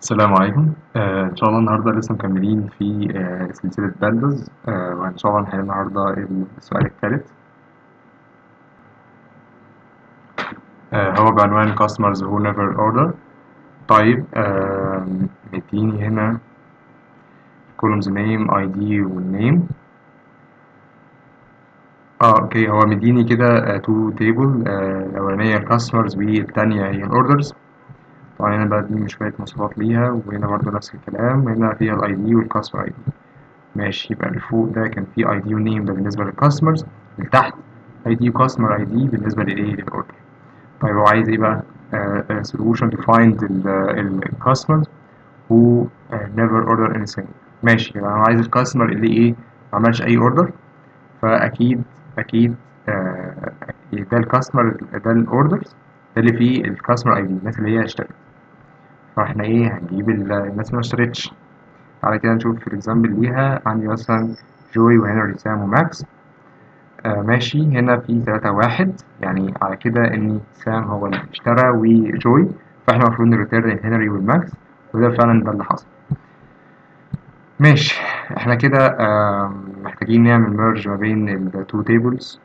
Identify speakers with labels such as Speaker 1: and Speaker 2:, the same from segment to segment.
Speaker 1: السلام عليكم. إن شاء الله النهاردة لسه مكملين في سلسلة باندز، وإن شاء الله نحل النهاردة السؤال الثالث. هو بعنوان customers who never order. طيب، مديني هنا columns name ID والنيم. اوكي، هو مديني كده تو تيبل، الأولانية customers والتانية هي الأوردرز. طبعا هنا بقى دي شوية مواصفات ليها، وهنا برضه نفس الكلام، هنا فيها ال ID والcustomer ID. ماشي، يبقى اللي فوق ده كان فيه اي دي ونيم، ده بالنسبه للكاستمرز. اللي تحت اي دي وكاستمر اي دي بالنسبه للايه، للاوردر. طيب هو عايز ايه بقى؟ solution to find الكاستمرز who never order anything. ماشي، يبقى انا عايز الكاستمر اللي ايه، ما عملش اي اوردر. فاكيد اكيد آه ده الكاستمر، ده الاوردرز، ده اللي فيه الكاستمر اي دي، الناس اللي هي اشترت. فاحنا ايه، هنجيب الناس اللي ما اشترتش. على كده نشوف في الإكزامبل ليها. عندي مثلا جوي وهنري سام وماكس. ماشي، هنا في 3-1، يعني على كده إن سام هو اللي اشترى وجوي، فاحنا المفروض نريتيرن هنري والماكس، وده فعلا ده اللي حصل. ماشي، احنا كده محتاجين نعمل ميرج ما بين التو تيبلز.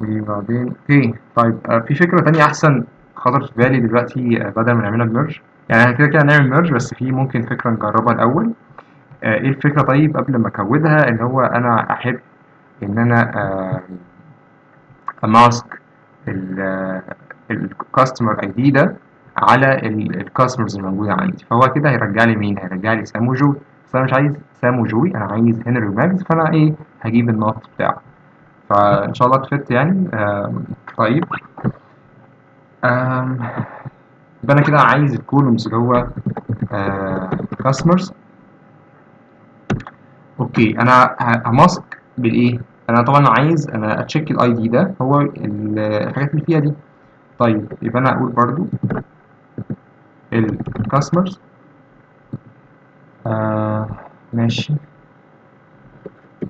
Speaker 1: وبعدين اوكي، طيب في فكرة تانية أحسن خطرت في بالي دلوقتي، بدل ما نعملها ميرج. يعني احنا كده كده هنعمل ميرج، بس في ممكن فكرة نجربها الأول. ايه الفكرة؟ طيب قبل ما اكودها، ان هو انا احب ان انا اماسك الكاستمر اي دي ده على الكاستمرز الموجودة عندي. فهو كده هيرجع لي مين؟ هيرجع لي سام وجوي. بس انا مش عايز سام وجوي، انا عايز هنري وماكس. فانا ايه، هجيب النوت بتاعه. فان شاء الله تفت يعني. طيب، آم، يبقى انا كده عايز الكولومز اللي هو كاستمرز. اوكي، انا هماسك بالايه؟ انا طبعا عايز انا اتشيك الاي دي ده هو الحاجات اللي فيها دي. طيب يبقى انا اقول برضو الكاستمرز. آه ماشي،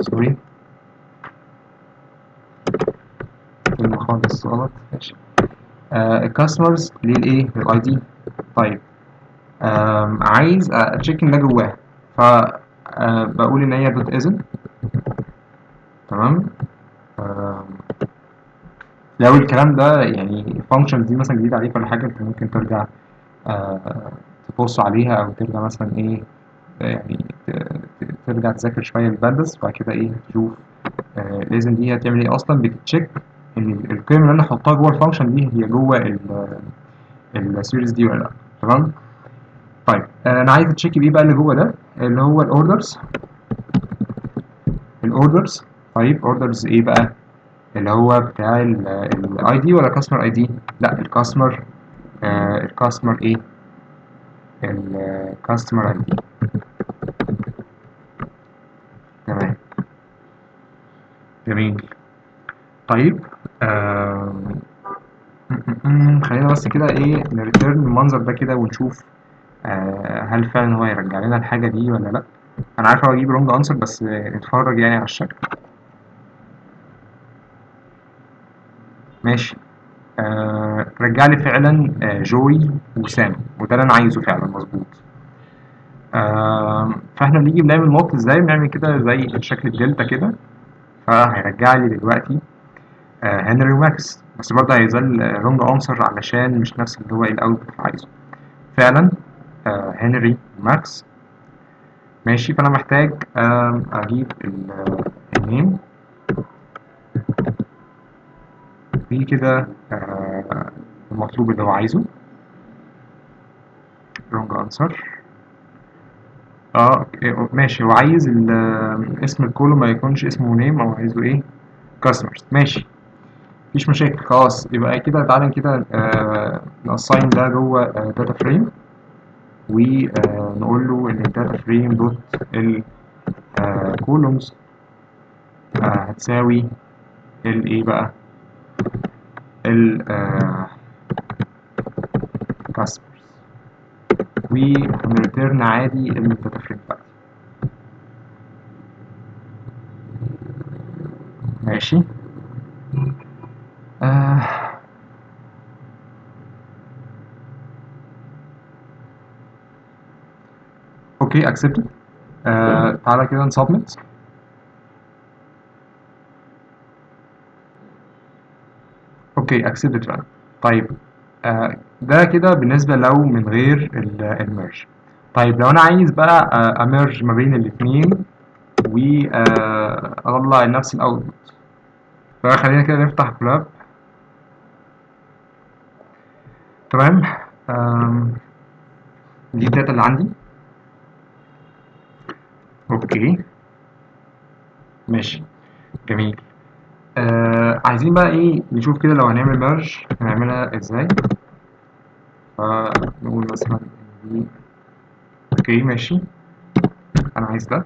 Speaker 1: سوري، كلمة خالص غلط. ماشي، الكاستمرز للايه، للاي دي. طيب، عايز اتشيك ان ده جواه. ف بقول ان هي دوت ازن. تمام. آم، لو الكلام ده يعني functions دي مثلا جديدة عليك ولا حاجة، انت ممكن ترجع آه تبص عليها، او ترجع مثلا ايه، يعني ترجع تذاكر شوية الباندس، وبعد كده ايه تشوف لازم دي هتعمل ايه. اصلا بتتشيك ان القيم اللي انا احطها جوه الفانكشن دي هي جوه السيريز دي ولا لا. تمام. طيب، انا عايز اتشيك بايه بقى اللي جوه ده، اللي هو الاوردرز. الاوردرز، طيب اوردرز ايه بقى؟ اللي هو بتاع الاي دي ولا كاستمر اي دي؟ لا، الكاستمر. الكاستمر ايه، الكاستمر اي دي. تمام، جميل. طيب، آم، خلينا بس كده ايه نريتيرن المنظر ده كده ونشوف هل فعلا هو هيرجع لنا الحاجة دي ولا لأ. أنا عارف هو هيجيب رونج أنسر، بس نتفرج يعني على الشكل. ماشي، رجع لي فعلا جوي وسام، وده اللي أنا عايزه فعلا مظبوط. فاحنا بنيجي بنعمل موك ازاي، بنعمل كده زي شكل الدلتا كده. فهيرجع لي دلوقتي هنري وماكس، بس برضه هيظل رونج أنسر علشان مش نفس اللي هو الأوتبوت اللي عايزه فعلا. هنري وماكس. ماشي، فأنا محتاج أجيب النيم في كده المطلوب اللي هو عايزه. wrong answer. ماشي، هو عايز اسم الكولوم ما يكونش اسمه نيم، او عايزه ايه، customers. ماشي، مفيش مشاكل. خلاص، يبقى كده تعالى كده نassign ده جوه داتا فريم، ونقول له ان الداتا فريم دوت الكولومز هتساوي الايه بقى، ال customers، وهنريتيرن عادي الداتا فريم بتاعتي. ماشي. آه اوكي accepted. تعالى كده نسبمت. اوكي accepted فعلا. طيب ده كده بالنسبة لو من غير الميرج. طيب لو انا عايز بقى اميرج ما بين الاثنين واطلع نفس الاوتبوت، فخلينا كده نفتح كولاب. تمام. دي الداتا اللي عندي. اوكي ماشي جميل. عايزين بقى ايه نشوف كده لو هنعمل ميرج هنعملها ازاي. فنقول مثلا دي. اوكي ماشي، انا عايز ده.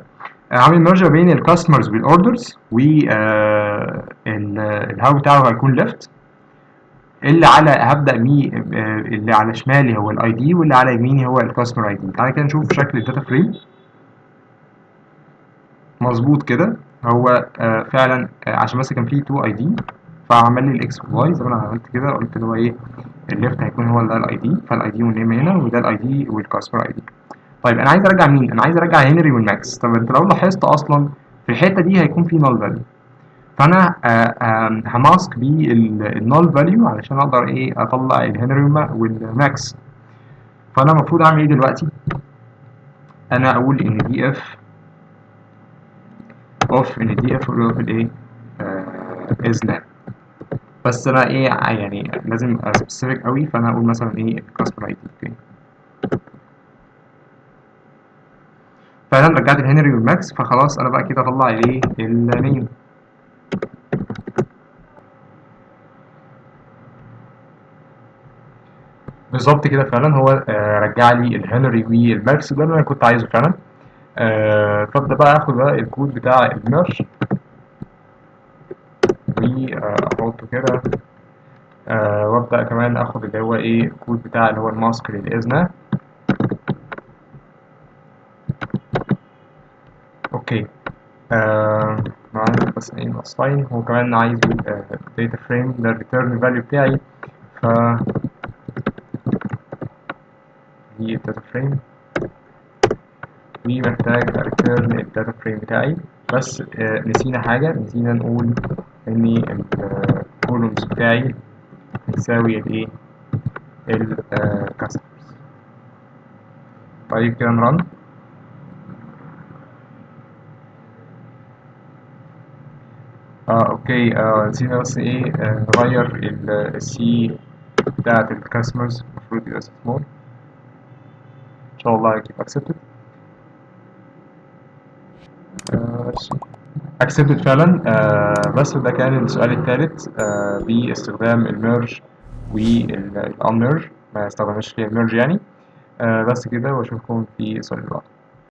Speaker 1: عامل ميرج بين الكاستمرز والاوردرز، الهاو بتاعه هيكون ليفت. اللي على هبدأ بيه اللي على شمالي هو الاي دي، واللي على يميني هو الكاستمر اي دي. تعالى كده نشوف شكل الداتا فريم. مظبوط كده. هو فعلا عشان بس كان فيه 2 اي دي فعمل لي الاكس والواي زي ما انا عملت كده. قلت اللي هو ايه، الليفت هيكون هو ده الاي دي، فالاي دي والنيم هنا، وده الاي دي والكاستمر اي دي. طيب انا عايز ارجع مين؟ انا عايز ارجع هنري والماكس. طب انت لو لاحظت اصلا في الحته دي هيكون في null value، فانا هماسك بيه النول فاليو علشان اقدر ايه اطلع الهنري والماكس. فانا المفروض اعمل ايه دلوقتي؟ انا اقول ان دي اف اوف، ان دي اف اوف الايه از نان. بس انا ايه يعني لازم سبيسيفيك قوي، فانا هقول مثلا ايه الكاستمر اي دي. فعلا رجعت الهنري والماكس، فخلاص انا بقى كده اطلع الايه النيم. بالظبط كده فعلا. هو رجع لي الهنري والماكس، ده اللي انا كنت عايزه فعلا. فابدا بقى اخد بقى الكود بتاع الميرج واحطه كده. وابدا كمان اخد اللي هو ايه الكود بتاع اللي هو الماسك للاذنه. اوكي. معانا بس ايه اصلاين. هو كمان عايز الداتا فريم ده الريتيرن فاليو بتاعي. ف دي الداتا فريم، ومحتاج اريتيرن الداتا فريم بتاعي. بس نسينا حاجه، نسينا نقول ان الكولومز بتاعي هيساوي الايه الكاستمرز. طيب كده نرن. اوكي. نسينا بس ايه نغير السي بتاعت الكاستمرز، المفروض يبقى سمول. ان شاء الله هيجيب accepted. accepted فعلا. بس ده كان السؤال الثالث باستخدام الميرج والانميرج، ما استخدمناش فيه الميرج يعني. بس كده، واشوفكم في السؤال اللي بعده.